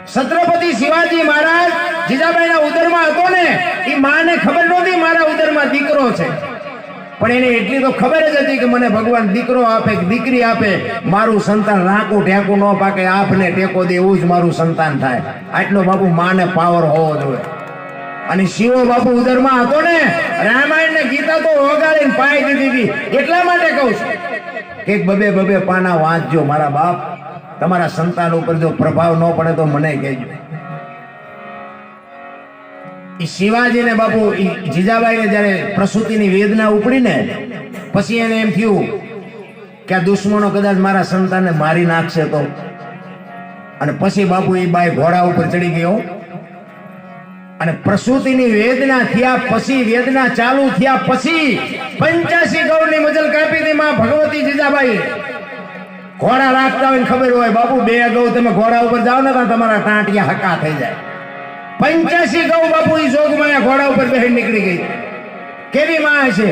છત્રપતિ શિવાજી મહારાજ જીજાબાઈના ઉદરમાં હતો ને, એ માને ખબર નહોતી મારા ઉદરમાં દીકરો છે, પણ એને એટલી તો ખબર જ હતી કે મને ભગવાન દીકરો આપે કે દીકરી આપે, મારું સંતાન રાકું ટેકું ન પાકે, આપને ટેકો દે એવું જ મારું સંતાન થાય. આટલો બાપુ માને પાવર હોવો જોઈએ. અને શિવો બાપુ ઉદરમાં હતો ને, રામાયણ ને ગીતા તો ઓગાળીને પાઈ દીધી હતી. એટલા માટે કહું છું કે બબે બબે પાના વાંચજો મારા બાપ. તમારા સંતાન ઉપર જો પ્રભાવ ન પડે તો મને કહેજો. શિવાજી ને બાપુ જીજાબાઈ ને જયારે પ્રસૂતિની વેદના ઉપડી ને, પછી એને એમ થયું કે આ દુશ્મનો કદાચ મારા સંતાનને મારી નાખશે તો. અને પછી બાપુ એ બાઈ ઘોડા ઉપર ચડી ગયો અને પ્રસૂતિની વેદના થયા પછી, વેદના ચાલુ થયા પછી 85 ગૌની મજલ કાપી હતી માં ભગવતી જીજાબાઈ. ઘોડા રાખતા હોય ખબર હોય બાપુ, 2 ગૌ તમે ઘોડા ઉપર જાઓ ને તો તમારા ટાંટિયા હકા થઈ જાય. 85 ગૌ બાપુ ઈ જોગમાં ઘોડા ઉપર બેહીને નીકળી ગઈ. કેવી માં છે.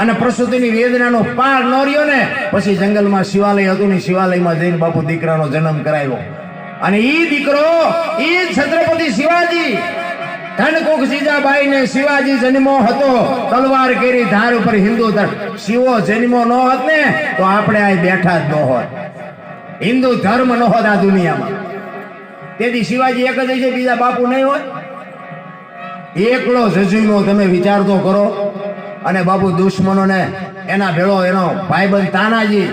અને પ્રસૂતિની વેદનાનો પાર ન રહ્યો ને, પછી જંગલમાં શિવાલય હતું ને, શિવાલયમાં જઈને બાપુ દીકરાનો જન્મ કરાવ્યો. અને ઈ દીકરો ઈ છત્રપતિ શિવાજી ધનકુખ જીજાબાઈ ને શિવાજી જન્મો હતો. તલવાર કેરી ધાર ઉપર હિન્દુ ધર્મ. શિવો જન્મો ન હોત ને તો આપણે આ બેઠા જ ન હોત, હિન્દુ ધર્મ ન હોત આ દુનિયામાં. તેથી શિવાજી એક જ છે, બીજા બાપુ નહીં હોય. એકલો જજુનો તમે વિચાર તો કરો. અને બાપુ દુશ્મનોને એના ભેળો એનો ભાઈબંધ તાનાજી.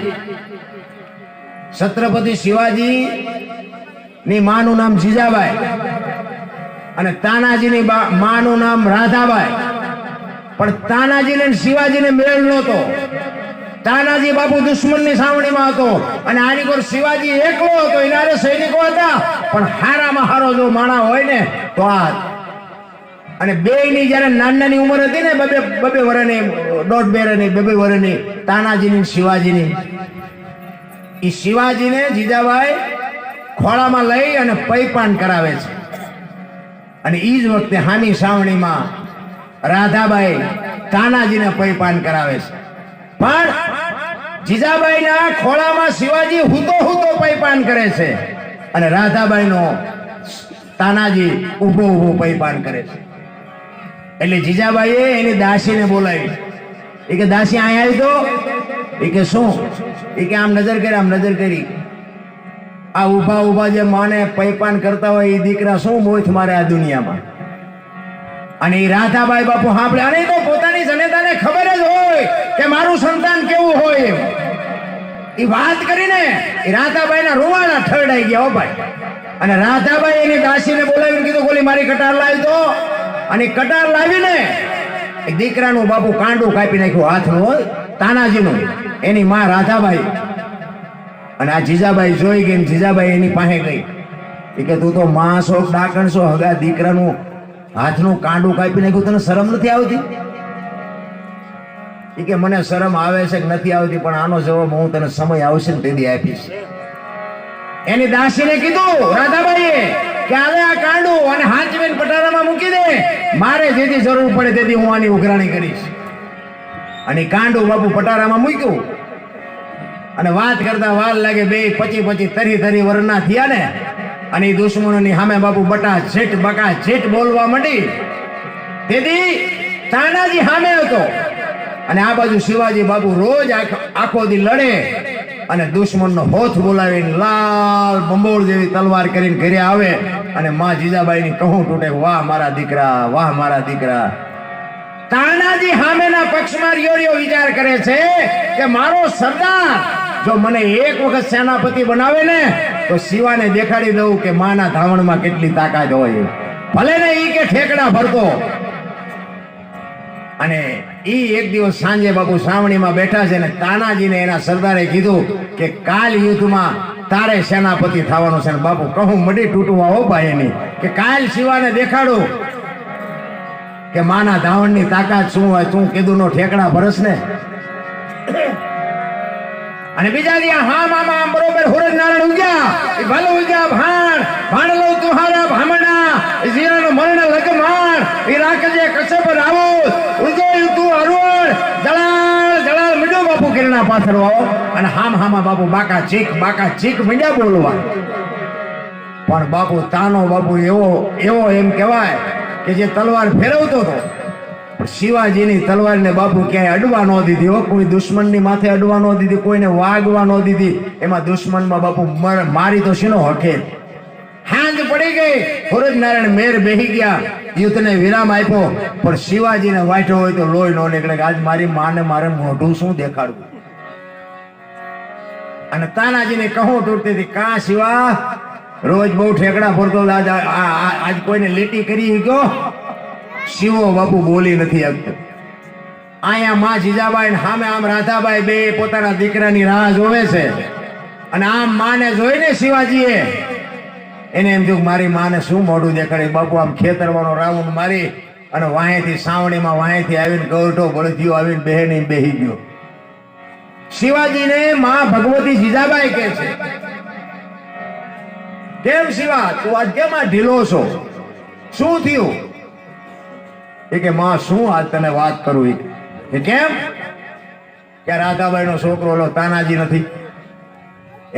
છત્રપતિ શિવાજી ની માનું નામ જીજાબાઈ અને તાનાજીની માનું નામ રાધાબાઈ. પણ તાનાજીને શિવાજીને મેળ નહોતો. તાનાજી બાપુ દુશ્મનની સાવણીમાં હતો અને આની કોર શિવાજી એકલો હતો. એના સૈનિકો હતા, પણ હારામાં હારો જો માણા હોય ને તો આ. અને બેયની જયારે નાની ઉંમર હતી ને, બબે વર્ષની, 1.5 વર્ષની, 2 વર્ષની, તાનાજીની શિવાજીની, એ શિવાજીને જીજાબાઈ ખોળામાં લઈ અને પૈપાન કરાવે છે. અને ઈ જ વખતે હામી સાવણીમાં રાધાબાઈ તાનાજીને પૈપાન કરાવે છે. પણ જીજાબાઈના ખોળામાં શિવાજી હુતો પૈપાન કરે છે અને રાધાબાઈનો તાનાજી ઊભો પૈપાન કરે છે. એટલે જીજાબાઈએ એની દાસીને બોલાવી. એ કે દાસી અહીંયા આવી તો. એ કે શું? એ કે આમ નજર કરી, આમ નજર કરી. આ ઊભા જે માને પૈપાન કરતા હોય એ દીકરા શું મોથ મારે આ દુનિયામાં. અને એ રાધાબાઈ બાપુ સાંભળે. અને તો પોતાની જનેતાને ખબર જ હોય કે મારું સંતાન કેવું હોય. એ વાત કરીને એ રાધાબાઈના રૂવાડા ઠરડાઈ ગયા હો ભાઈ. અને રાધાબાઈ એની દાસીને બોલાવીને કીધું, ગોલી મારી કટાર લાવી દો. અને કટાર લાવીને એ દીકરાનું બાપુ કાંડું કાપી નાખ્યું હાથનું, તાનાજીનું. એની માં રાધાબાઈ અને આ જીજાબાઈ જોઈ ગઈ. જીજાબાઈ એની પાસે ગઈ. એ કે તું તો માં છો, ડાકણ છો, હગા દીકરાનું હાથનું કાંડું કાપી નાખ્યું, તને શરમ નથી આવતી? એ કે મને શરમ આવે છે કે નથી આવતી, પણ આનો જવાબ હું તને સમય આવશે ને તેથી આપીશ. એની દાસીને કીધું રાધાબાઈએ કે આલે આ કાંડું અને હાંચવીને પટારામાં મૂકી દે. મારે જેથી જરૂર પડે તેથી હું આની ઉઘરાણી કરીશ. અને કાંડું બાપુ પટારામાં મૂક્યું. અને વાત કરતા વાર લાગે. 25 30 વર્ષના થયા ને, અને એ દુશ્મનોની સામે બાપુ બકા છેટ બોલવા માંડી. તેથી તાનાજી સામે હતો અને આ બાજુ શિવાજી બાપુ રોજ આખો દી લડે અને દુશ્મનનો હોથ બોલાવીને લાલ બંબોળ જેવી તલવાર કરીને ઘરે આવે. અને માં જીજાબાઈની કહું તૂટે, વાહ મારા દીકરા, વાહ મારા દીકરા. તાનાજી સામેના પક્ષમાં રિયો વિચાર કરે છે કે મારો સરદાર જો મને એક વખત સેનાપતિ બનાવે ને તો શિવાને દેખાડી દઉં કે માના ધાવણમાં કેટલી તાકાત હોય. ભલે ને ઈ કે ઠેકડા ભરતો. અને ઈ એક દિવસ સાંજે બાપુ સાવણીમાં બેઠા છે ને તાનાજીને એના સરદારે કીધું કે કાલ યુદ્ધમાં તારે સેનાપતિ થવાનું છે. બાપુ કહું મડી તૂટવા હો ભાઈ એની કે કાલ શિવાને દેખાડું કે માના ધાવણની તાકાત શું હોય. તું કીધું નો ઠેકડા ભરસ ને. અને બીજા દી હા મામા આમ બરોબર હુરજ નારાયણ ઉગ્યા. એ ભલે ઉગ્યા ભાણ લો તુહારા ભામણા. જીરાનો મરણ લગમાણ. એ રાખજે કસબ રાવો ઉજોય તું અરુણ. જળાલ મીડો બાપુ કિરણા પાછળ આવો. અને હામા બાપુ બાકા ચીક મીંડા બોલવા. પણ બાપુ તાનો બાપુ એવો એમ કહેવાય કે જે તલવાર ફેરવતો હતો, પણ શિવાજીની તલવારને બાપુ ક્યાંય અડવા ન દીધી હો. કોઈ દુશ્મનની માથે અડવા ન દીધી, કોઈને વાગવા ન દીધી. એમાં દુશ્મનમાં બાપુ મારી તો શીનો હકે. હાંજ પડી ગઈ, સૂરજ નારાયણ મેર બેહી ગયા, યુદ્ધને વિરામ આપ્યો. પણ શિવાજીને વાંચ્યો હોય તો લોહી ન નીકળે કે આજ મારી માને મારે મોઢું શું દેખાડવું. અને તાનાજીને કહું તૂટતી હતી, કા શિવા રોજ બહુ ઠેકડા ફરતો, આજ કોઈને લેટી કરી ગયો. શિવો બાપુ બોલી નથી શકતો. અહીંયા માં જીજાબાઈ ને સામે આમ રાધાબાઈ બે પોતાના દીકરાની રાહ જોવે છે. અને આમ માને જોઈને શિવાજીએ એને એમ થયું મારી માને શું મોઢું દેખાડે. બાપુ આમ ખેતરવાનો રાઉન્ડ મારી અને વાહેથી સાવણીમાં વાહેથી આવીને ગૌઠો બળદિયો આવીને બેહી ગયો. શિવાજીને માં ભગવતી જીજાબાઈ કહે છે, કેમ શિવા તું આજ કેમ આ ઢીલો છો, શું થયું? એ કે માં શું આજ તને વાત કરું. એ કેમ કે રાધાબાઈ નો છોકરો ઓલો તાનાજી નથી,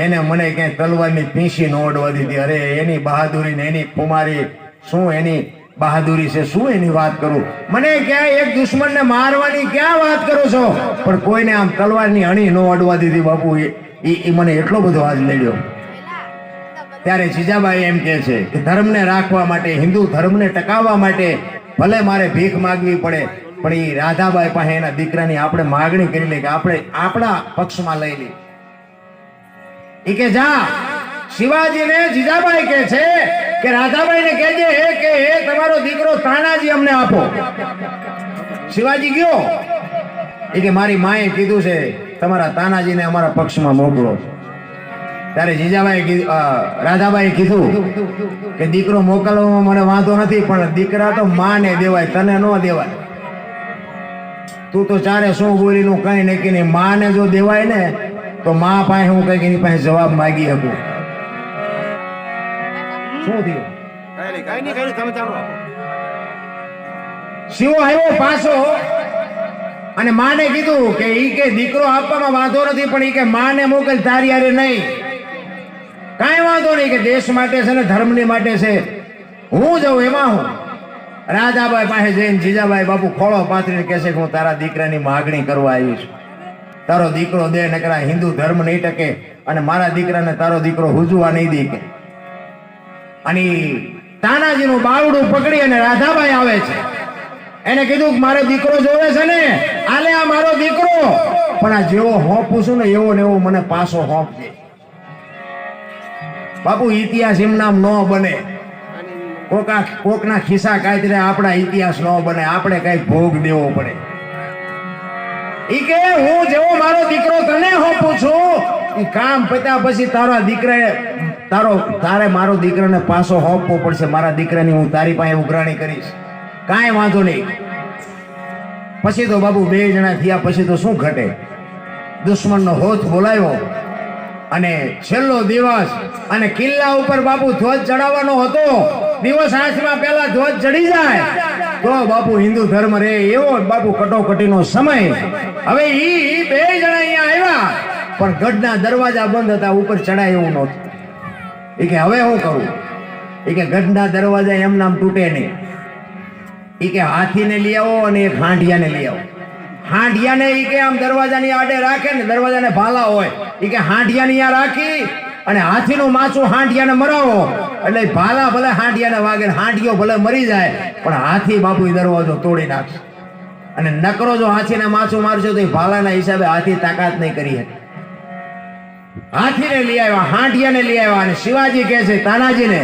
એને મને ક્યાંય તલવારની પીંછી ન ઓડવા દીધી. અરે એની બહાદુરી ને એની કુમારી શું એની બહાદુરી છે, શું એની વાત કરું. મને ક્યાંય એક દુશ્મનને મારવાની ક્યાં વાત કરો છો, પણ કોઈને આમ તલવારની અણી ન અડવા દીધી. બાપુ એ મને એટલો બધો આજ લડ્યો. ત્યારે જીજાબાઈ એમ કહે છે કે ધર્મને રાખવા માટે, હિન્દુ ધર્મને ટકાવવા માટે ભલે મારે ભીખ માગવી પડે, પણ એ રાધાબાઈ પાસે એના દીકરાની આપણે માગણી કરી લે કે આપણે આપણા પક્ષમાં લઈ લઈએ. એ કે જા શિવાજીને જીજાબાઈ કહે છે કે રાધાબાઈને કહેજે કે તમારો દીકરો તાનાજી અમને આપો. શિવાજી ગયો. એ કે મારી માએ કીધું છે તમારા તાનાજીને અમારા પક્ષમાં મોકલો. ત્યારે જીજાબાઈ રાધાબાઈ કીધું કે દીકરો મોકલવામાં મને વાંધો નથી, પણ દીકરા તો માને દેવાય, તને ન દેવાય. તું તો ચારે શું બોલીનું કઈ નક્કી નહીં. માને જો દેવાય ને તો માં પાસે હું કઈક એની પાસે જવાબ માગી શકું. શું થયું? શિવો આવ્યો પાછો અને માને કીધું કે ઈ કે દીકરો આપવામાં વાંધો નથી, પણ ઈ કે માને મોકલ, તારી હારે નહીં. કાંઈ વાંધો નહીં કે દેશ માટે છે ને ધર્મની માટે છે, હું જાઉં એમાં હું. રાધાબાઈ પાસે જઈને જીજાબાઈ બાપુ ખોળો પાથરીને કહે છે કે હું તારા દીકરાની માગણી કરવા આવી છું. તારો દીકરો દે, નકરા હિન્દુ ધર્મ નહીં ટકે અને મારા દીકરાને તારો દીકરો હુજવા નહીં દે. અને તાનાજીનું બાવડું પકડી અને રાધાબાઈ આવે છે. એને કીધું કે મારો દીકરો જોવે છે ને, આલે આ મારો દીકરો, પણ આ જેવો હોંપું છું ને એવો ને એવો મને પાછો હોંપજે. બાપુ ઇતિહાસ એમ નામ ન બને. કોકના ખિસ્સા કાતરે આપણા ઇતિહાસ ન બને. આપણે કઈ ભોગ દેવો પડે. ઈ કે હું જેવો મારો દીકરો તને હોપું છું, ઈ કામ પત્યા પછી તારે મારો દીકરાને પાછો હોપવો પડશે. મારા દીકરાની હું તારી પાસે ઉઘરાણી કરીશ. કાંઈ વાંધો નહીં. પછી તો બાબુ બે જણા થયા પછી તો શું ઘટે. દુશ્મનનો હોથ બોલાવ્યો અને છેલ્લો દિવસ અને કિલ્લા ઉપર બાપુ ધ્વજ ચડાવવાનો હતો. દિવસ હાથમાં પેલા ધ્વજ ચડી જાય તો બાપુ હિન્દુ ધર્મ રે એવો બાપુ કટોકટીનો સમય. હવે ઈ બે જણા અહીંયા આવ્યા પણ ગઢના દરવાજા બંધ હતા, ઉપર ચડાય એવું નહોતું. એ કે હવે શું કરું? એ કે ગઢના દરવાજા એમ નામ તૂટે નહીં. એ કે હાથીને લઈ આવો અને એક હાંડિયાને લઈ આવો. હાંડિયાને ઈ કે આમ દરવાજાની આડે રાખે ને, દરવાજાને ભાલા હોય, ઈ કે હાંડિયાની અહીંયા રાખી અને હાથીનું માથું હાંડિયાને મરાવો એટલે ભાલા ભલે હાંડિયાને વાગે, હાંડિયો ભલે મરી જાય, પણ હાથી બાપુ દરવાજો તોડી નાખશે. અને નકરો જો હાથીને માથું મારશો તો ભાલાના હિસાબે હાથી તાકાત નહીં કરી શકે. હાથીને લઈ આવ્યા, હાંડિયાને લઈ આવ્યા. અને શિવાજી કહે છે તાનાજીને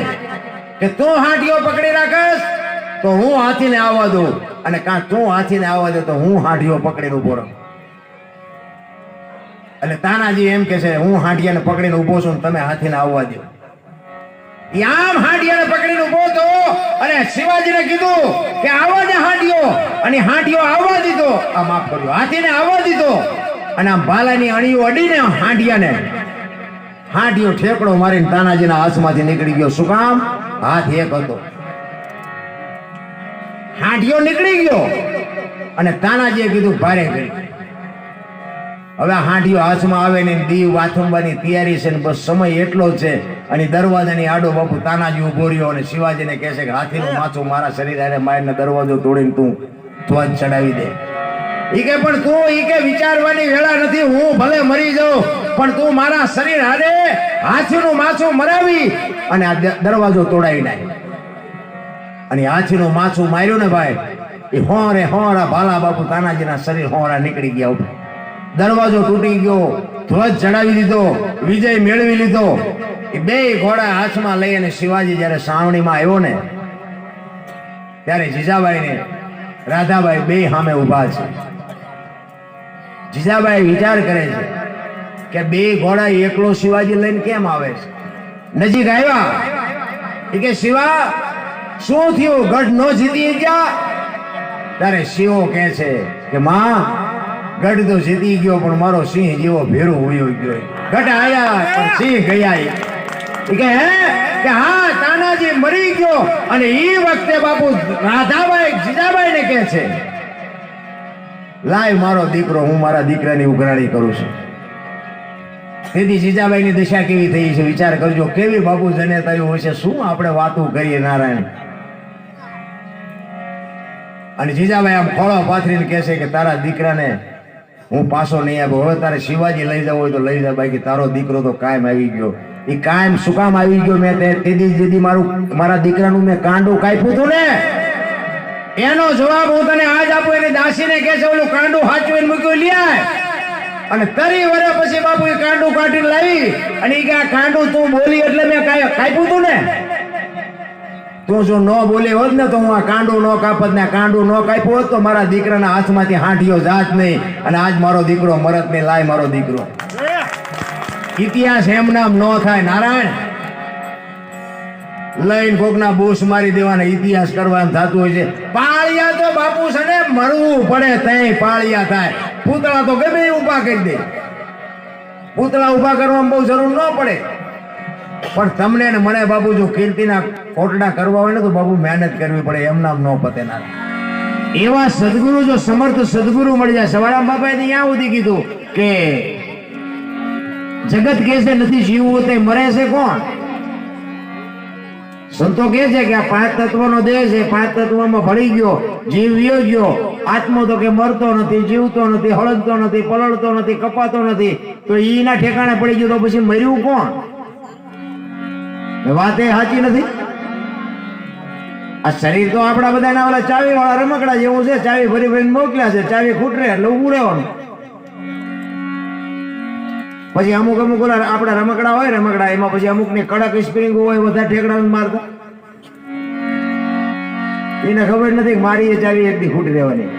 કે તું હાંડિયો પકડી રાખસ તો હું હાથીને આવવા દઉં, અને કાં તું હાથીને આવવા દે તો હું હાંડિયો પકડીને ઉભો રહું. એટલે તાનાજી એમ કે છે હું હાંડિયાને પકડીને ઉભો છું, તમે હાથીને આવવા દો. આમ હાંડિયાને પકડીને ઉભો તો અને શિવાજીને કીધું કે આવવા દે હાંડિયો, અને હાંડિયો આવવા દીધો. આ માફ કરજો, હાથીને આવવા દીધો. અને આમ ભાલાની અણીઓ અડીને હાંડિયો ઠેકડો મારીને તાનાજીના હાથમાંથી નીકળી ગયો. શું કામ? હાથ એક હતો. હાંડિયો નીકળી ગયો અને તાનાજીએ કીધું ભારે કરી. હવે હાંડિયો હાથમાં આવે ને દીવ વાથુંબાની તૈયારી છે ને બસ સમય એટલો જ છે અને દરવાજાની આડો બાપુ તાનાજી ઉભો રહ્યો અને શિવાજીને કહે છે કે હાથીનું માથું મારા શરીર હારે મારીને દરવાજો તોડીને તું ધ્વજ ચડાવી દે. ઈ કે પણ તું ઈ કે વિચારવાની વેળા નથી, હું ભલે મરી જાઉં પણ તું મારા શરીર હારે હાથીનું માથું મરાવી અને આ દરવાજો તોડાવી નાખ. અને હાથીનું માથું માર્યું ને ભાઈ, એ હોરા ભાલા બાપુ તાનાજીના શરીર હોરા નીકળી ગયા ઉપર. દરવાજો તૂટી ગયો, ધ્વજ ચડાવી દીધો, વિજય મેળવી લીધો. એ બે ઘોડા હાથમાં લઈ અને શિવાજી જયારે સાવણીમાં આવ્યો ને ત્યારે જીજાબાઈ ને રાધાબાઈ બે સામે ઉભા છે. જીજાબાઈ વિચાર કરે છે કે બે ઘોડા એકલો શિવાજી લઈને કેમ આવે છે. નજીક આવ્યા એ કે શિવા શું થયું, ગઢ નો જીતી ગયા? ત્યારે શિવો કહે છે કે માં ગઢ તો જીતી ગયો પણ મારો સિંહ જેવો ભેરો હોયો ગયો. ગઢ આયા પણ સિંહ ગયા. કે હે કે હા તાનાજી મરી ગયો. અને એ વખતે બાપુ રાધાબાઈ જીજાબાઈ ને કહે છે લાય મારો દીકરો, હું મારા દીકરાની ઉઘરાણી કરું છું. તેથી જીજાબાઈ ની દશા કેવી થઈ છે વિચાર કરજો, કેવી બાપુ જને થયું હશે. શું આપણે વાતો કરીએ નારાયણ. અને જીજાબાઈ આમ ખોળો પાથરીને કહે છે કે તારા દીકરાને હું પાછો નહીં આવ્યો, હવે તારે શિવાજી લઈ જવો હોય તો લઈ જા. બાકી તારો દીકરો તો કાયમ આવી ગયો. એ કાયમ શું કામ આવી ગયો? મેં તેથી મારા દીકરાનું મેં કાંડું કાપ્યું હતું ને એનો જવાબ હું તને આજ આપું. એને દાસીને કહે છે ઓલું કાંડું હાચવીને મૂક્યું લ્યાય. અને 30 વર્ષ પછી બાપુ એ કાંડું કાઢીને લાવી અને એ કે આ કાંડું તું બોલી એટલે મેં કાપ્યું હતું ને. તું જો ન બોલે હોત ને તો હું આ કાંડું ન કાપત ને કાંડું ન કાપ્યું હોત તો મારા દીકરાના હાથમાંથી હાંડિયો જાત નહીં અને આજ મારો દીકરો મરત ને લાય મારો દીકરો. ઇતિહાસ એમ નામ ન થાય નારાયણ. લઈને કોકના બૂસ મારી દેવાના ઇતિહાસ કરવાનું થતું હોય છે. પાળિયા તો બાપુ છે ને મરવું પડે તઈ પાળિયા થાય. પૂતળા તો ગમે ઉભા કરી દે. પૂતળા ઉભા કરવામાં બહુ જરૂર ન પડે. પણ તમને ને મને બાપુ જો કીર્તિના કોટડા કરવા હોય ને તો બાપુ મહેનત કરવી પડે. એમ નામ ન પતે ના. એવા સદગુરુ જો સમર્થ સદગુરુ મળી જાય. સવારામ બાપાએ ત્યાં સુધી કીધું કે જગત કે છે નથી જીવવું તે મરે છે કોણ? સંતો કે છે કે આ 5 તત્વનો દેહ છે, 5 તત્વમાં ભળી ગયો, જીવ વિયો ગયો. આત્મો તો કે મરતો નથી, જીવતો નથી, હળગતો નથી, પલળતો નથી, કપાતો નથી. તો ઈના ઠેકાણે પડી ગયો તો પછી મર્યું કોણ? વાત એ સાચી નથી. આ શરીર તો આપણા બધાના ઓલા ચાવી વાળા રમકડા જેવું છે. ચાવી ભરી ભરીને મોકલ્યા છે, ચાવી ખૂટરે એટલે ઉભું રહેવાનું. પછી અમુક આપણા રમકડા હોય રમકડા એમાં પછી અમુક ની કડક સ્પ્રિંગ હોય બધા ઠેકડા મારતા. એને ખબર નથી કે મારી એ ચાવી એકદી ખૂટી રહેવાની.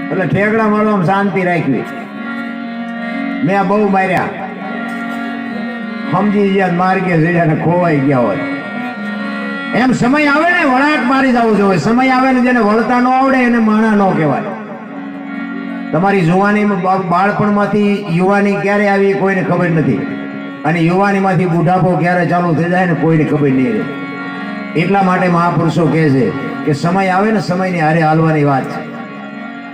એટલે ઠેકડા મારવામાં શાંતિ રાખવી. મેં બહુ માર્યા સમજી ગયા માર્ગે જઈને ખોવાઈ ગયા હોય. એમ સમય આવે ને વળાંક મારી જવું જોઈએ. સમય આવે ને જેને વળતા ન આવડે એને માણા ન કહેવાય. તમારી જુવાનીમાં બાળપણમાંથી યુવાની ક્યારે આવી કોઈને ખબર નથી અને યુવાનીમાંથી બુઢાપો ક્યારે ચાલુ થઈ જાય ને કોઈને ખબર નહીં રહે. એટલા માટે મહાપુરુષો કહે છે કે સમય આવે ને સમયની હારે હાલવાની વાત છે.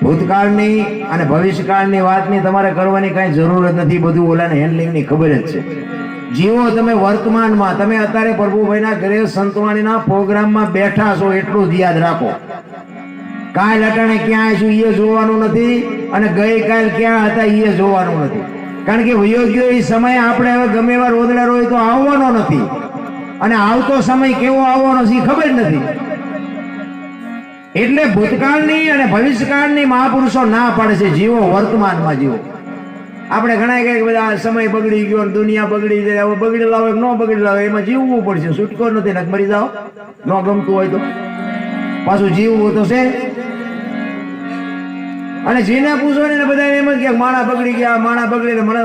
ભૂતકાળની અને ભવિષ્યકાળની વાતની તમારે કરવાની કાંઈ જરૂર જ નથી. બધું ઓલાને હેન્ડલિંગની ખબર જ છે. જીવો તમે વર્તમાનમાં. તમે અત્યારે પ્રભુભાઈના ઘરે સંતવાણીના પ્રોગ્રામમાં બેઠા છો એટલું જ યાદ રાખો. કાલ અટાણે ક્યાં છું એ જોવાનું નથી અને ગઈકાલ ક્યાં હતા એ જોવાનું નથી. કારણ કે વયોગ્ય એ સમય આપણે હવે ગમે એવા રોદડા હોય તો આવવાનો નથી અને આવતો સમય કેવો આવવાનો છે એ ખબર નથી. એટલે ભૂતકાળની અને ભવિષ્યકાળની મહાપુરુષો ના પાડે છે જીવો વર્તમાનમાં જીવો. આપણે ઘણા કહે કે બધા સમય બગડી ગયો દુનિયા બગડી જાય. હવે બગડેલા હોય ન બગડેલા હોય એમાં જીવવું પડશે. છૂટકો નથી ને મરી જાઓ ન ગમતું હોય તો પાછું જીવવું તો છે. અને જેને પૂછો ને બધા એમ જ કે માણા બગડી ગયા માણા બગડી. મને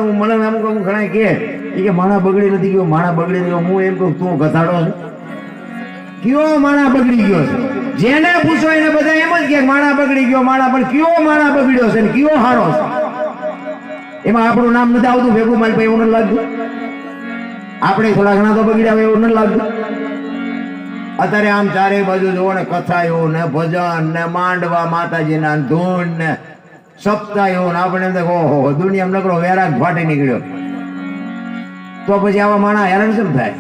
અમુક ઘણા કે માણા બગડી નથી ગયો માણા બગડી ગયો. હું એમ કહું તું ગધાડો છે. કયો માણા બગડી ગયો છે? જેને પૂછો એને બધા એમ જ કે માણા બગડી ગયો માણા. પણ કયો માણા બગડ્યો છે ને કયો હારો છે? એમાં આપણું નામ નથી આવતું ભેગું મારી પાસે એવું નથી લાગતું. આપણે થોડા ઘણા તો બગડ્યા હોય એવું નથી લાગતું. અત્યારે આમ ચારે બાજુ જોવો ને કથાઓ ને ભજન ને માંડવા માતાજીના ધૂન ને સપ્તાહ ને આપણે એમ થાય ઓહો દુનિયા નકરો વેરાગ ફાટી નીકળ્યો. તો પછી આવા માણસ હેરાન કેમ થાય?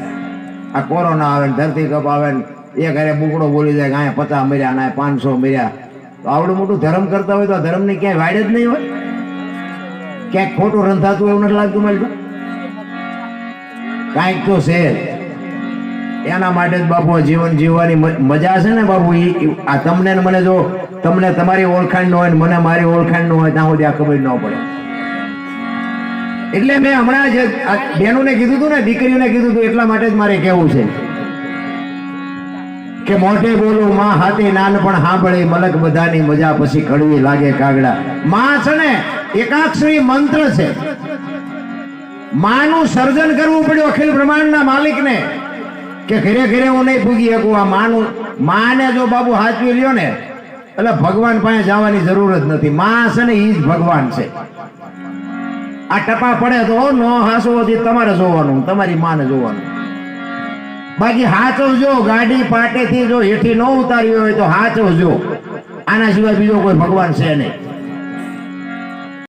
આ કોરોના આવે ને ધરતી કપ આવે ને એ ઘરે બુકડો બોલી જાય કે અહીંયા 50 મર્યા ને 500 મર્યા. તો આવડું મોટું ધર્મ કરતા હોય તો ધર્મની ક્યાંય વાડ જ નહીં હોય? ક્યાંક ખોટું રંધાતું એવું નથી લાગતું? મારી કાંઈક તો છે. એના માટે જ બાપુ જીવન જીવવાની મજા છે ને બાપુ. આ તમને ને મને, જો તમને તમારી ઓળખાણ ન હોય ને મને મારી ઓળખાણ ન હોય ત્યાં સુધી આ ખબર ન પડે. એટલે મેં હમણાં જ બહેનોને કીધું હતું ને, દીકરીઓને કીધું હતું, એટલા માટે જ મારે કહેવું છે કે મોઢે બોલું માં હાથી નાનપણ સાંભળી મલક બધાની મજા પછી કડવી લાગે કાગડા. માં છે ને એકાક્ષરી મંત્ર છે. માનું સર્જન કરવું પડ્યું અખિલ બ્રહ્માંડના માલિકને કે ઘરે ઘરે હું નહીં ભૂગી શકું. આ માને જો બાબુ હાચવી લ્યો ને એટલે ભગવાન પાસે જવાની જરૂર જ નથી. માં છે ને ઈ જ ભગવાન છે. આ ટપા પડે તો ન હાસવાથી તમારે જોવાનું, તમારી માને જોવાનું. બાકી હાચવજો. ગાડી પાટેથી જો હેઠી ન ઉતારી હોય તો હાચવજો. આના સિવાય બીજો કોઈ ભગવાન છે નહીં.